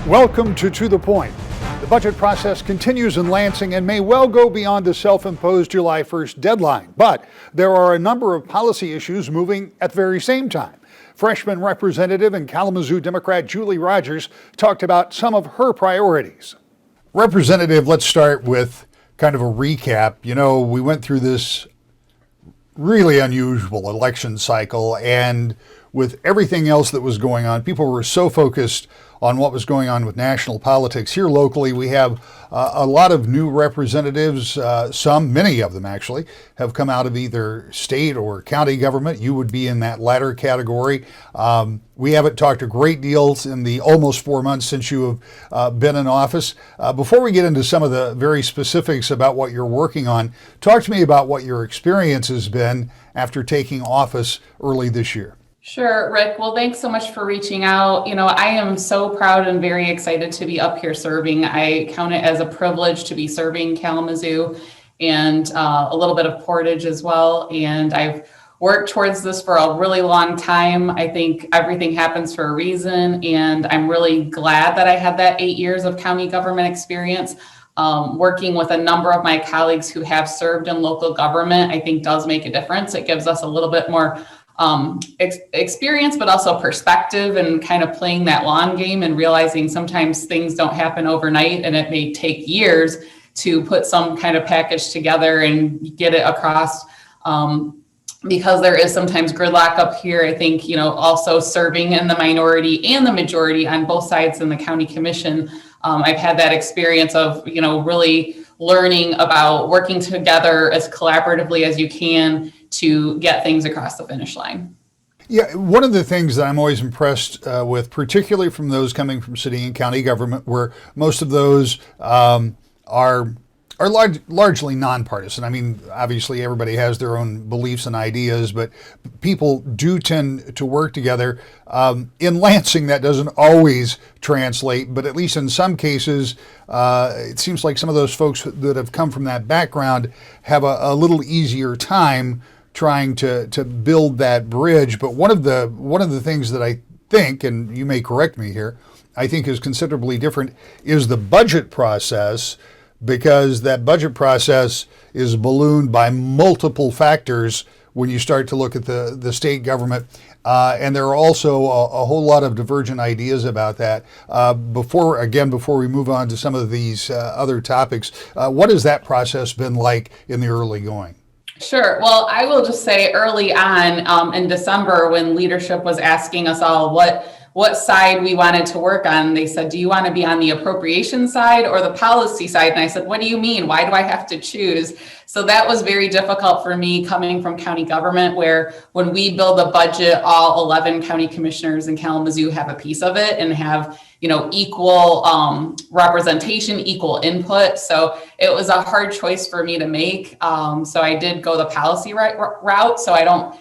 Welcome to the Point. The budget process continues in Lansing and may well go beyond the self-imposed July 1st deadline. But there are a number of policy issues moving at the very same time. Freshman Representative and Kalamazoo Democrat Julie Rogers talked about some of her priorities. Representative, let's start with kind of a recap. You know, we went through this really unusual election cycle, and with everything else that was going on, people were so focused on what was going on with national politics. Here locally, we have a lot of new representatives. Many of them actually, have come out of either state or county government. You would be in that latter category. We haven't talked a great deal in the almost 4 months since you have been in office. Before we get into some of the very specifics about what you're working on, talk to me about what your experience has been after taking office early this year. Sure, Rick. Well, thanks so much for reaching out. You know, I am so proud and very excited to be up here serving. I count it as a privilege to be serving Kalamazoo and a little bit of Portage as well. And I've worked towards this for a really long time. I think everything happens for a reason. And I'm really glad that I had that 8 years of county government experience. Working with a number of my colleagues who have served in local government, I think does make a difference. It gives us a little bit more experience, but also perspective, and kind of playing that long game and realizing sometimes things don't happen overnight and it may take years to put some kind of package together and get it across. Because there is sometimes gridlock up here. I think, you know, also serving in the minority and the majority on both sides in the county commission, I've had that experience of, you know, really learning about working together as collaboratively as you can to get things across the finish line. Yeah, one of the things that I'm always impressed with, particularly from those coming from city and county government, where most of those are largely nonpartisan. I mean, obviously everybody has their own beliefs and ideas, but people do tend to work together. In Lansing, that doesn't always translate, but at least in some cases, it seems like some of those folks that have come from that background have a little easier time trying to build that bridge. But one of the things that I think, and you may correct me here, I think is considerably different is the budget process, because that budget process is ballooned by multiple factors when you start to look at the state government. And there are also a whole lot of divergent ideas about that. Before we move on to some of these other topics, what has that process been like in the early going? Sure. Well, I will just say early on in December, when leadership was asking us all what side we wanted to work on, they said, do you want to be on the appropriation side or the policy side? And I said, what do you mean? Why do I have to choose? So that was very difficult for me coming from county government, where when we build a budget, all 11 county commissioners in Kalamazoo have a piece of it and have, you know, equal representation, equal input. So it was a hard choice for me to make. So I did go the policy route. So I don't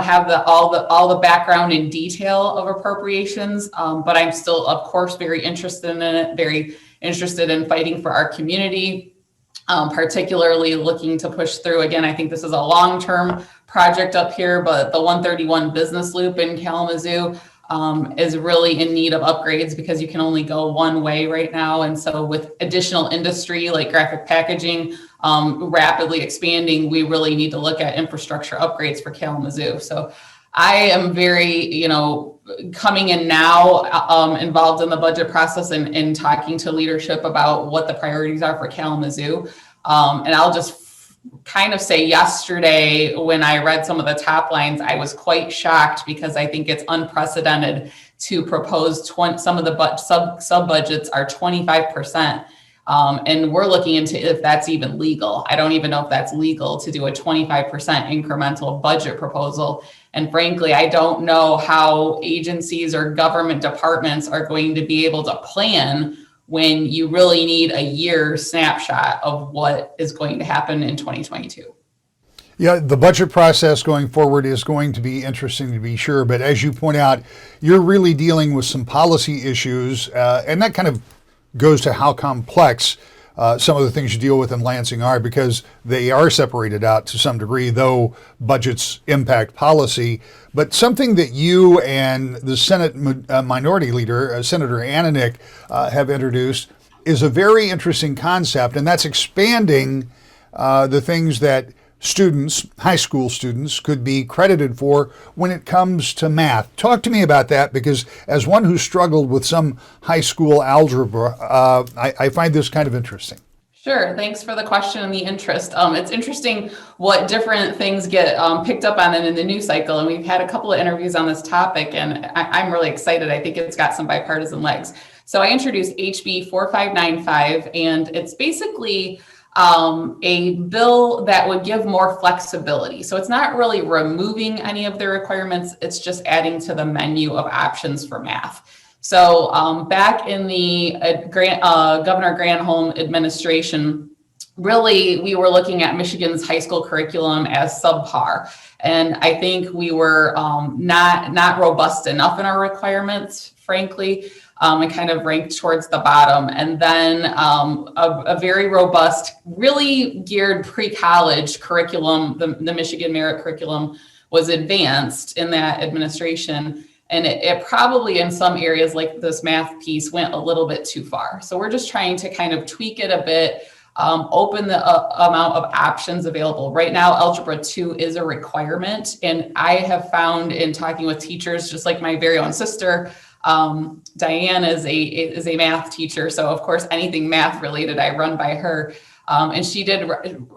have all the background in detail of appropriations, but I'm still, of course, very interested in it, very interested in fighting for our community, particularly looking to push through. Again, I think this is a long-term project up here, but the 131 business loop in Kalamazoo is really in need of upgrades because you can only go one way right now. And so with additional industry like graphic packaging rapidly expanding, we really need to look at infrastructure upgrades for Kalamazoo. So I am very, you know, coming in now involved in the budget process and talking to leadership about what the priorities are for Kalamazoo. And I'll just kind of say yesterday, when I read some of the top lines, I was quite shocked because I think it's unprecedented to propose some of the sub budgets are 25%. And we're looking into if that's even legal. I don't even know if that's legal to do a 25% incremental budget proposal. And frankly, I don't know how agencies or government departments are going to be able to plan when you really need a year snapshot of what is going to happen in 2022. Yeah, the budget process going forward is going to be interesting to be sure. But as you point out, you're really dealing with some policy issues, and that kind of goes to how complex some of the things you deal with in Lansing are, because they are separated out to some degree, though budgets impact policy. But something that you and the Senate Minority Leader, Senator Ananick, have introduced is a very interesting concept, and that's expanding the things that students, high school students, could be credited for when it comes to math. Talk to me about that, because as one who struggled with some high school algebra, I find this kind of interesting. Sure. Thanks for the question and the interest. It's interesting what different things get picked up on in the news cycle. And we've had a couple of interviews on this topic, and I'm really excited. I think it's got some bipartisan legs. So I introduced HB 4595, and it's basically a bill that would give more flexibility. So it's not really removing any of the requirements, it's just adding to the menu of options for math. So back in the Governor Granholm administration, really we were looking at Michigan's high school curriculum as subpar. And I think we were not robust enough in our requirements, frankly. And kind of ranked towards the bottom. And then a very robust, really geared pre-college curriculum, the Michigan Merit Curriculum, was advanced in that administration. And it probably in some areas like this math piece went a little bit too far. So we're just trying to kind of tweak it a bit, open the amount of options available. Right now, Algebra 2 is a requirement. And I have found in talking with teachers, just like my very own sister, Diane is a math teacher, so of course anything math related I run by her, and she did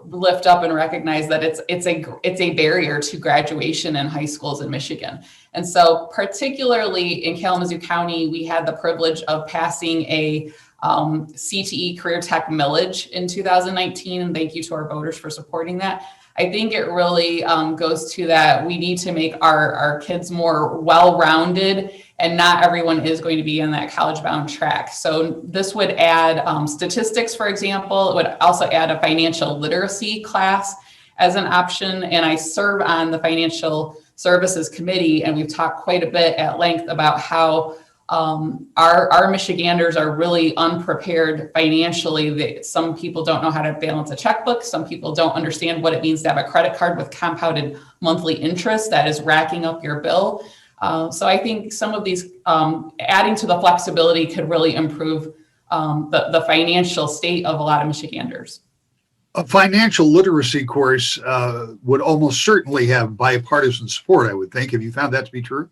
lift up and recognize that it's a barrier to graduation in high schools in Michigan. And so particularly in Kalamazoo County, we had the privilege of passing a CTE Career Tech millage in 2019, and thank you to our voters for supporting that. I think it really goes to that we need to make our kids more well-rounded, and not everyone is going to be in that college-bound track. So this would add statistics, for example. It would also add a financial literacy class as an option. And I serve on the Financial Services Committee, and we've talked quite a bit at length about how our Michiganders are really unprepared financially. Some people don't know how to balance a checkbook. Some people don't understand what it means to have a credit card with compounded monthly interest that is racking up your bill. So I think some of these adding to the flexibility could really improve the financial state of a lot of Michiganders. A financial literacy course would almost certainly have bipartisan support, I would think. Have you found that to be true?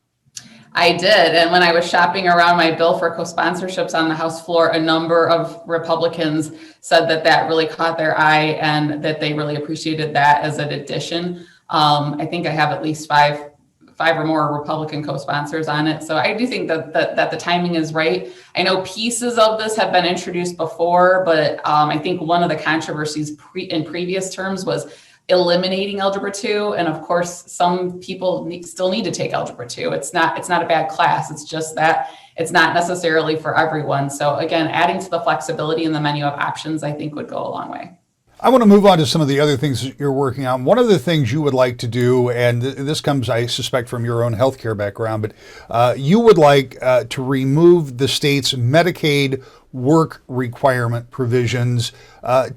I did. And when I was shopping around my bill for co-sponsorships on the House floor, a number of Republicans said that really caught their eye and that they really appreciated that as an addition. I think I have at least five or more Republican co-sponsors on it. So I do think that the timing is right. I know pieces of this have been introduced before, but I think one of the controversies in previous terms was eliminating Algebra 2. And of course, some people still need to take Algebra 2. It's not a bad class. It's just that it's not necessarily for everyone. So again, adding to the flexibility in the menu of options, I think would go a long way. I want to move on to some of the other things that you're working on. One of the things you would like to do, and this comes, I suspect, from your own healthcare background, but you would like to remove the state's Medicaid work requirement provisions.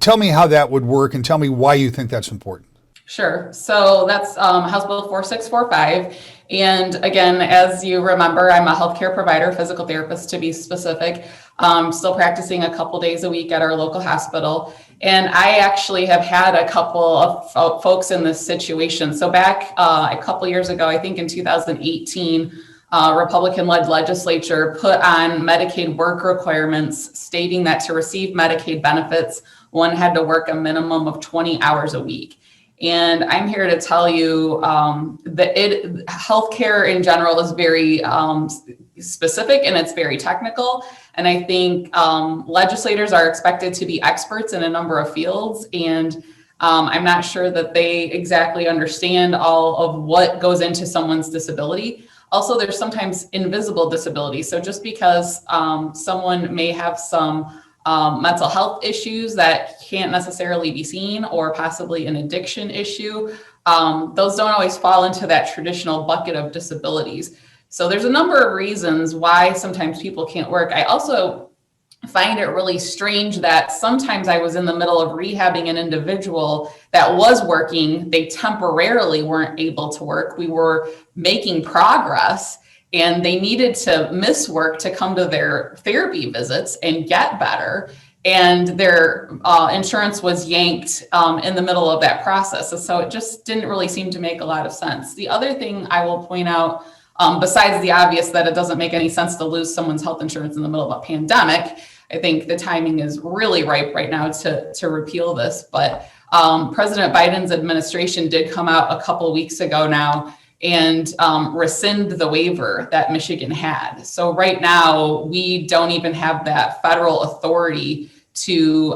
Tell me how that would work, and tell me why you think that's important. Sure. So that's House Bill 4645. And again, as you remember, I'm a healthcare provider, physical therapist to be specific. Still practicing a couple days a week at our local hospital. And I actually have had a couple of folks in this situation. So back a couple years ago, I think in 2018, Republican-led legislature put on Medicaid work requirements stating that to receive Medicaid benefits, one had to work a minimum of 20 hours a week. And I'm here to tell you that healthcare in general is very specific and it's very technical. And I think legislators are expected to be experts in a number of fields. And I'm not sure that they exactly understand all of what goes into someone's disability. Also, there's sometimes invisible disability. So just because someone may have some mental health issues that can't necessarily be seen, or possibly an addiction issue, those don't always fall into that traditional bucket of disabilities. So there's a number of reasons why sometimes people can't work. I also find it really strange that sometimes I was in the middle of rehabbing an individual that was working. They temporarily weren't able to work. We were making progress and they needed to miss work to come to their therapy visits and get better. And their insurance was yanked in the middle of that process. And so it just didn't really seem to make a lot of sense. The other thing I will point out, besides the obvious that it doesn't make any sense to lose someone's health insurance in the middle of a pandemic, I think the timing is really ripe right now to repeal this. But President Biden's administration did come out a couple of weeks ago now and rescind the waiver that Michigan had. So right now, we don't even have that federal authority to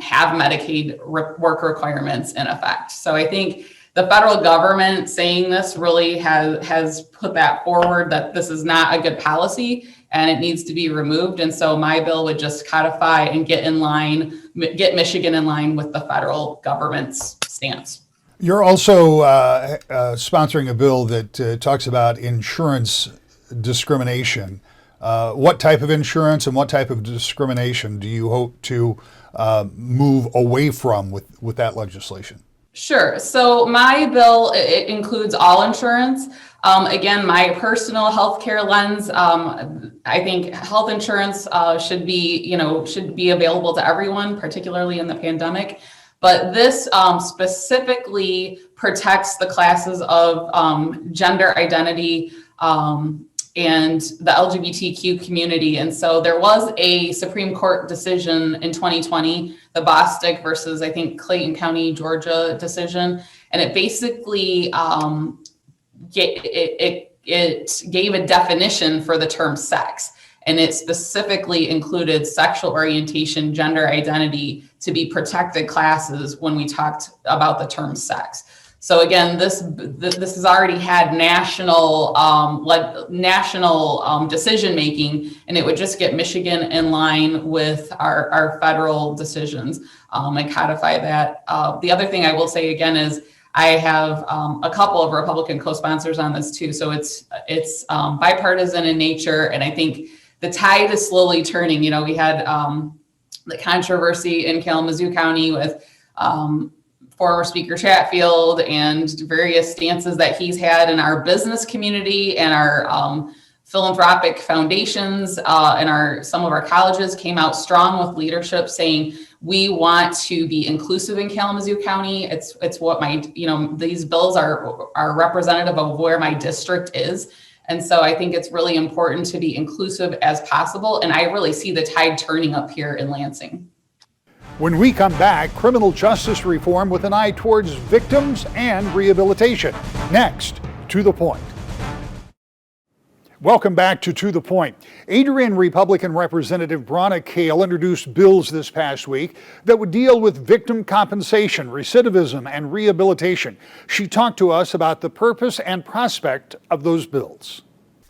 have Medicaid work requirements in effect. So I think the federal government saying this really has put that forward, that this is not a good policy and it needs to be removed. And so my bill would just codify and get Michigan in line with the federal government's stance. You're also sponsoring a bill that talks about insurance discrimination. What type of insurance and what type of discrimination do you hope to move away from with that legislation? Sure. So my bill, it includes all insurance. Again, my personal healthcare lens, I think health insurance should be available to everyone, particularly in the pandemic. But this specifically protects the classes of gender identity and the LGBTQ community. And so there was a Supreme Court decision in 2020, the Bostic versus, I think, Clayton County, Georgia decision. And it basically it gave a definition for the term sex. And it specifically included sexual orientation, gender identity to be protected classes when we talked about the term sex. So again, this has already had national decision making, and it would just get Michigan in line with our federal decisions and codify that. The other thing I will say again is I have a couple of Republican co-sponsors on this too. So it's bipartisan in nature, and I think the tide is slowly turning. You know, we had the controversy in Kalamazoo County with former Speaker Chatfield and various stances that he's had in our business community, and our philanthropic foundations and some of our colleges came out strong with leadership saying we want to be inclusive in Kalamazoo County. It's what these bills are representative of where my district is. And so I think it's really important to be inclusive as possible. And I really see the tide turning up here in Lansing. When we come back, criminal justice reform with an eye towards victims and rehabilitation. Next, To the Point. Welcome back to the Point. Adrian Republican Representative Brana Kahle introduced bills this past week that would deal with victim compensation, recidivism, and rehabilitation. She talked to us about the purpose and prospect of those bills.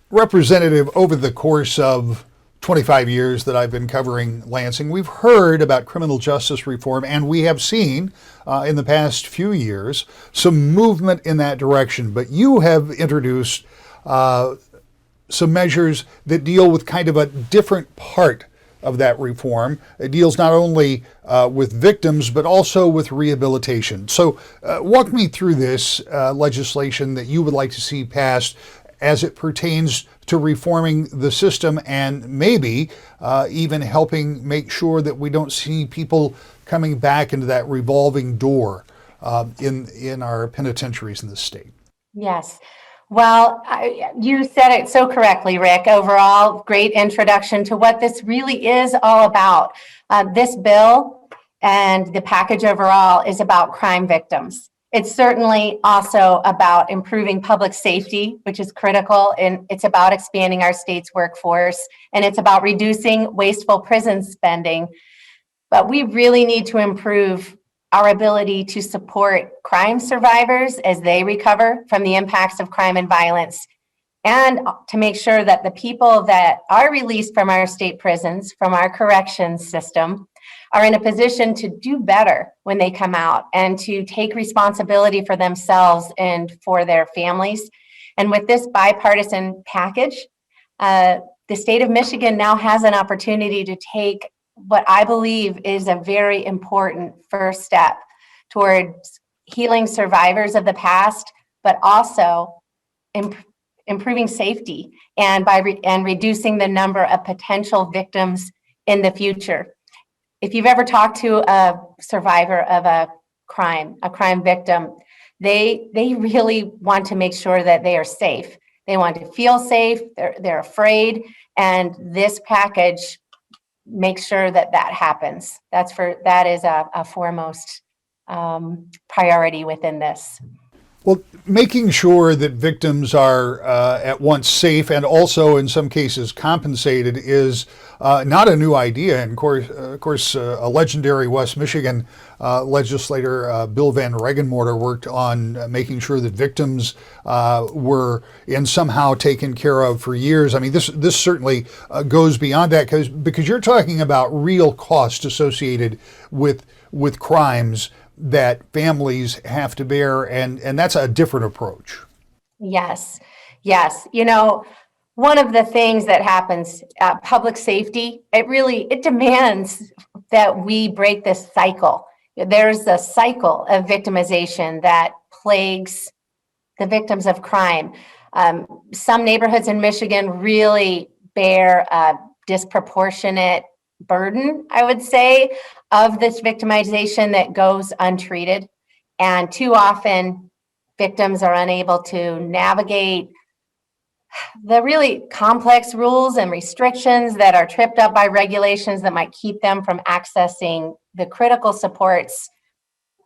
Representative, over the course of 25 years that I've been covering Lansing, we've heard about criminal justice reform, and we have seen in the past few years some movement in that direction. But you have introduced some measures that deal with kind of a different part of that reform. It deals not only with victims, but also with rehabilitation. So walk me through this legislation that you would like to see passed as it pertains to reforming the system and maybe even helping make sure that we don't see people coming back into that revolving door in our penitentiaries in the state. Yes. Well, you said it so correctly, Rick. Overall, great introduction to what this really is all about. This bill and the package overall is about crime victims. It's certainly also about improving public safety, which is critical, and it's about expanding our state's workforce, and it's about reducing wasteful prison spending. But we really need to improve our ability to support crime survivors as they recover from the impacts of crime and violence, and to make sure that the people that are released from our state prisons, from our corrections system, are in a position to do better when they come out and to take responsibility for themselves and for their families. And with this bipartisan package, the state of Michigan now has an opportunity to take what I believe is a very important first step towards healing survivors of the past, but also improving safety and and reducing the number of potential victims in the future. If you've ever talked to a survivor of a crime victim, they really want to make sure that they are safe. They want to feel safe. They're afraid, and this package makes sure that that happens. That is a foremost priority within this. Well, making sure that victims are at once safe and also in some cases compensated is not a new idea. And of course, a legendary West Michigan legislator, Bill Van Regenmorter, worked on making sure that victims were somehow taken care of for years. I mean, this certainly goes beyond that because you're talking about real cost associated with crimes that families have to bear, and that's a different approach. Yes. One of the things that happens, public safety, it demands that we break this cycle. There's a cycle of victimization that plagues the victims of crime. Some neighborhoods in Michigan really bear a disproportionate burden, I would say, of this victimization that goes untreated. And too often, victims are unable to navigate the really complex rules and restrictions that are tripped up by regulations that might keep them from accessing the critical supports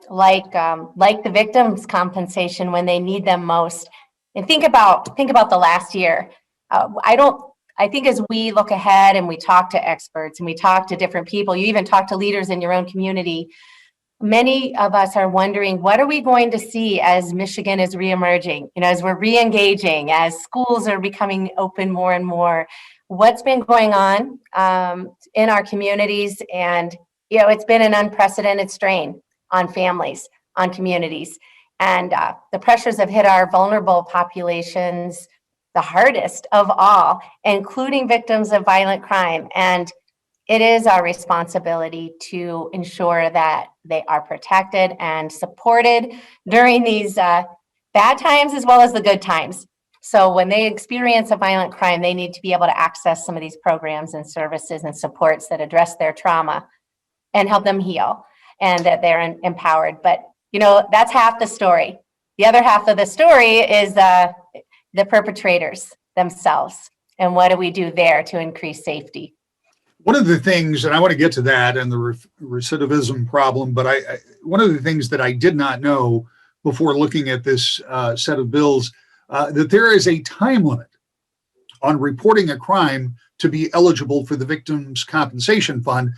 like the victims' compensation when they need them most. And think about the last year. I think as we look ahead and we talk to experts and we talk to different people, you even talk to leaders in your own community, many of us are wondering, what are we going to see as Michigan is reemerging, as we're re-engaging, as schools are becoming open more and more? What's been going on in our communities? And, it's been an unprecedented strain on families, on communities. And the pressures have hit our vulnerable populations the hardest of all, including victims of violent crime. And it is our responsibility to ensure that they are protected and supported during these bad times as well as the good times. So when they experience a violent crime, they need to be able to access some of these programs and services and supports that address their trauma and help them heal, and that they're empowered. But, that's half the story. The other half of the story is the perpetrators themselves. And what do we do there to increase safety? One of the things, and I want to get to that and the recidivism problem, but one of the things that I did not know before looking at this set of bills, that there is a time limit on reporting a crime to be eligible for the Victims' Compensation Fund.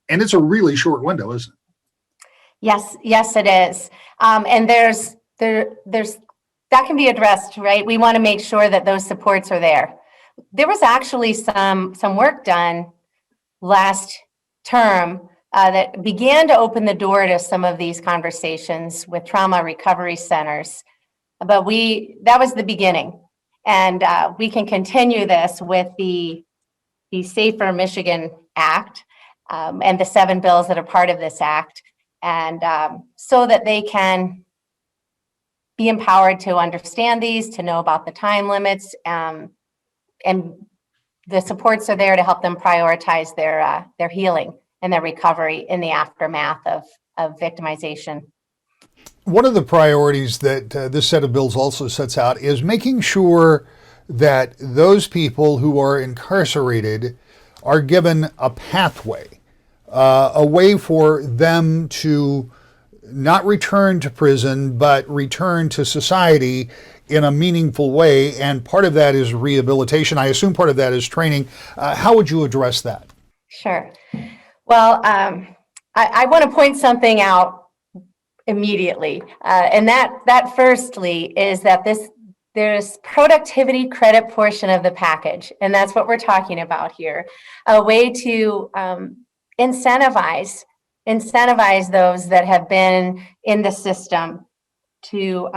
And it's a really short window, isn't it? Yes, it is. And there's that can be addressed, right? We want to make sure that those supports are there. There was actually some work done last term that began to open the door to some of these conversations with trauma recovery centers. But that was the beginning. And we can continue this with the Safer Michigan Act and the 7 bills that are part of this act. And so that they can be empowered to understand these, to know about the time limits, and the supports are there to help them prioritize their healing and their recovery in the aftermath of victimization. One of the priorities that this set of bills also sets out is making sure that those people who are incarcerated are given a pathway, a way for them to not return to prison, but return to society in a meaningful way. And part of that is rehabilitation. I assume part of that is training. How would you address that? Sure. Well, I want to point something out immediately. And that firstly is that there's productivity credit portion of the package. And that's what we're talking about here. A way to incentivize those that have been in the system to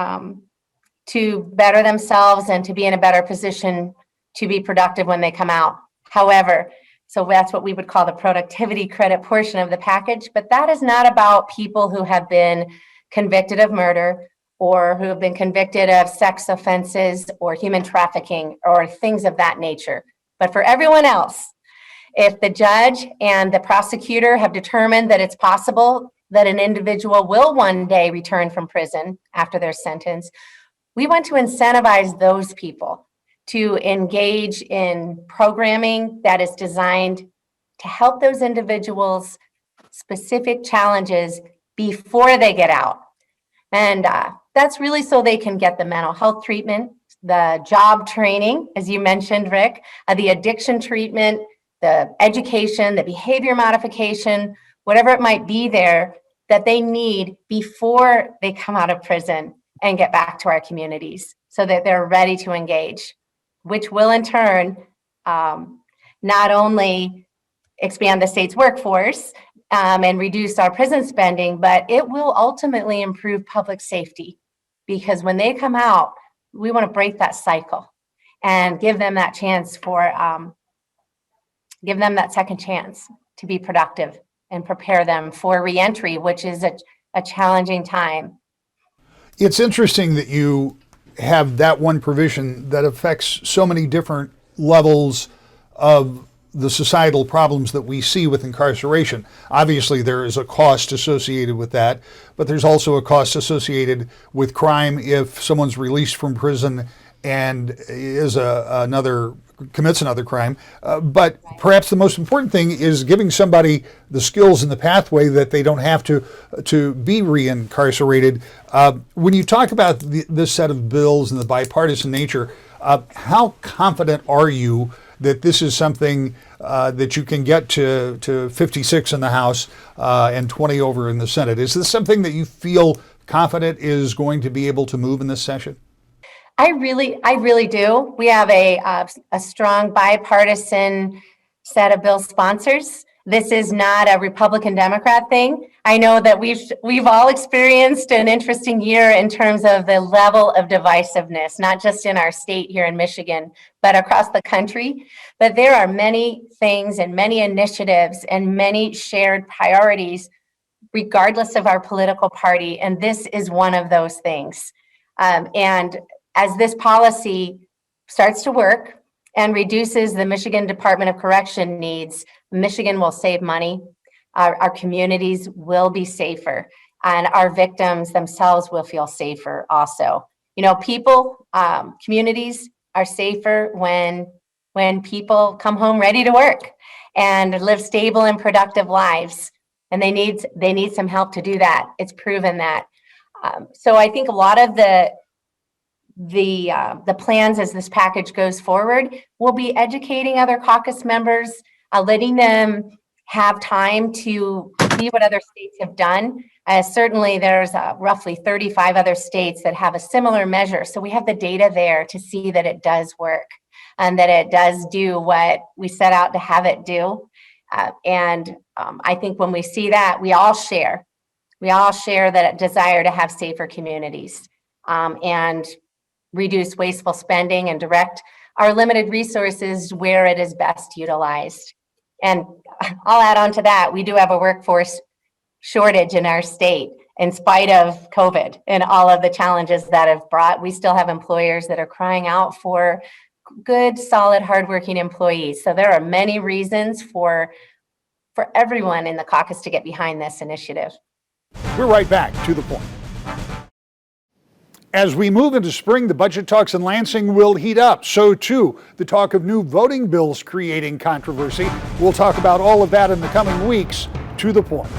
better themselves and to be in a better position to be productive when they come out. However, So that's what we would call the productivity credit portion of the package. But that is not about people who have been convicted of murder or who have been convicted of sex offenses or human trafficking or things of that nature. But for everyone else, if the judge and the prosecutor have determined that it's possible that an individual will one day return from prison after their sentence, we want to incentivize those people to engage in programming that is designed to help those individuals' specific challenges before they get out. And that's really so they can get the mental health treatment, the job training, as you mentioned, Rick, the addiction treatment, the education, the behavior modification, whatever it might be there that they need before they come out of prison and get back to our communities so that they're ready to engage, which will in turn not only expand the state's workforce and reduce our prison spending, but it will ultimately improve public safety, because when they come out, we want to break that cycle and give them that chance give them that second chance to be productive and prepare them for reentry, which is a challenging time. It's interesting that you have that one provision that affects so many different levels of the societal problems that we see with incarceration. Obviously, there is a cost associated with that, but there's also a cost associated with crime if someone's released from prison and is commits another crime. But perhaps the most important thing is giving somebody the skills and the pathway that they don't have to be reincarcerated. When you talk about this set of bills and the bipartisan nature, how confident are you that this is something that you can get to 56 in the House and 20 over in the Senate? Is this something that you feel confident is going to be able to move in this session? I really do. We have a strong bipartisan set of bill sponsors. This is not a Republican Democrat thing. I know that we've all experienced an interesting year in terms of the level of divisiveness, not just in our state here in Michigan, but across the country. But there are many things and many initiatives and many shared priorities, regardless of our political party. And this is one of those things. And as this policy starts to work and reduces the Michigan Department of Correction needs, Michigan will save money, our communities will be safer, and our victims themselves will feel safer also. You know, people, communities are safer when people come home ready to work and live stable and productive lives, and they need some help to do that. It's proven that. So I think a lot of the plans as this package goes forward will be educating other caucus members, letting them have time to see what other states have done. Certainly there's roughly 35 other states that have a similar measure. So we have the data there to see that it does work and that it does do what we set out to have it do. And I think when we see that, we all share that desire to have safer communities and reduce wasteful spending and direct our limited resources where it is best utilized. And I'll add on to that, we do have a workforce shortage in our state in spite of COVID and all of the challenges that have brought. We still have employers that are crying out for good, solid, hardworking employees. So there are many reasons for everyone in the caucus to get behind this initiative. We're right back to the point. As we move into spring, the budget talks in Lansing will heat up. So too, the talk of new voting bills creating controversy. We'll talk about all of that in the coming weeks. To the point.